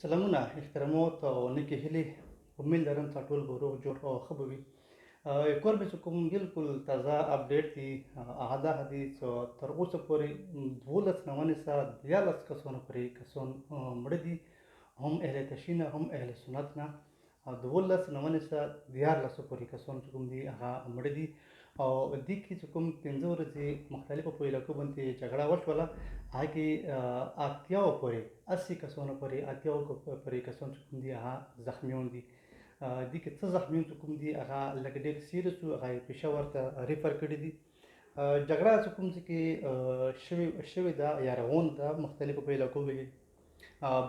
سلامونه احترامات او نیکې هیلې امید لرم چې ټول به روغ جوړ او ښه به وي. کور مې چې کوم بالکل تازه اپډیټ دي هغه دا دي چې تر اوسه پورې 12 کسانو پورې کسان مړه دي، هم اهل تشیع نه هم اهل سنت نه. 12 پورې کسان چې کوم دي هغه مړه دي، او دې کې چې کوم 15 ورځې مختلفو په علاقو باندې جګړه وشوله، هغه کې 80 کسانو پورې کسان چې کوم دي هغه زخمیان دي. دې کې څه زخمیان چې کوم دي هغه لږ ډېر سیریس وو، هغه یې پېښور ته ریفر کړي دي. جګړه چې کوم ځای کې شوې ده یا روانه ده مختلفو په علاقو کې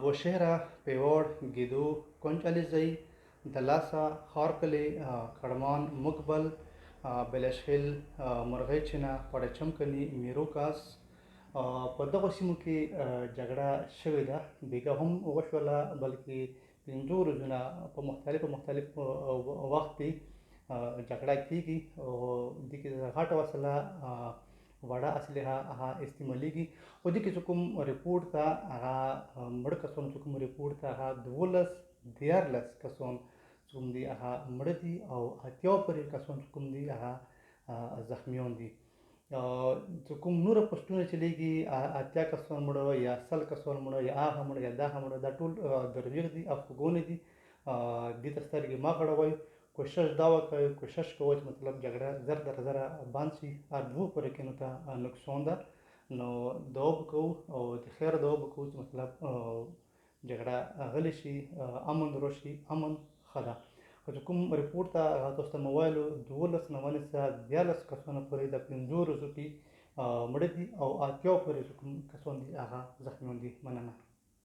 بوشهره، پیواړ، ګیدو، کنج علیزی، دلاسا، خارکلی، کړمان، مقبل، بلشخیل، مرغی چینه، پړچم کلي، میروکاس. په دغو سیمو کې جګړه شوې ده، بیګا هم وشوله، بلکې 15 ورځونه په مختلف وخت کې جګړه کېږي، او دې کې غټه وسله وړه اسلحه هغه استعمالیږي. خو دې کې چې کوم ریپورټ ته هغه مړه کسان چې کوم ریپورټ ته هغه 14 کسان چې کوم دي هغه مړه دي، او 80 پورې کسان چې کوم دي هغه زخمیان دي. چې کوم نور پوسټونه چلیږي 80 کسان مړه یا 100 کسان مړه یا هغه مړه یا دا مړه، دا ټول دروغ دي، افغانونه دي. دې ته سترګې مه غړوئ. کوشش دا وکړئ، کوشش کوئ چې مطلب جګړه زر در زره بند شي. هر دوو پورې ته نقصان ده، نو دعا به کوو او د خیر دعا به کوو چې مطلب جګړه غلې شي، امن راشي، امن ښه ده. خو چې کوم ریپورټ ته هغه تاسو ته مو ویلو 12 کسانو پورې د 15 ورځو کې مړه دي، او 80 پورې چې کوم کسان دي هغه زخمیان دي. مننه.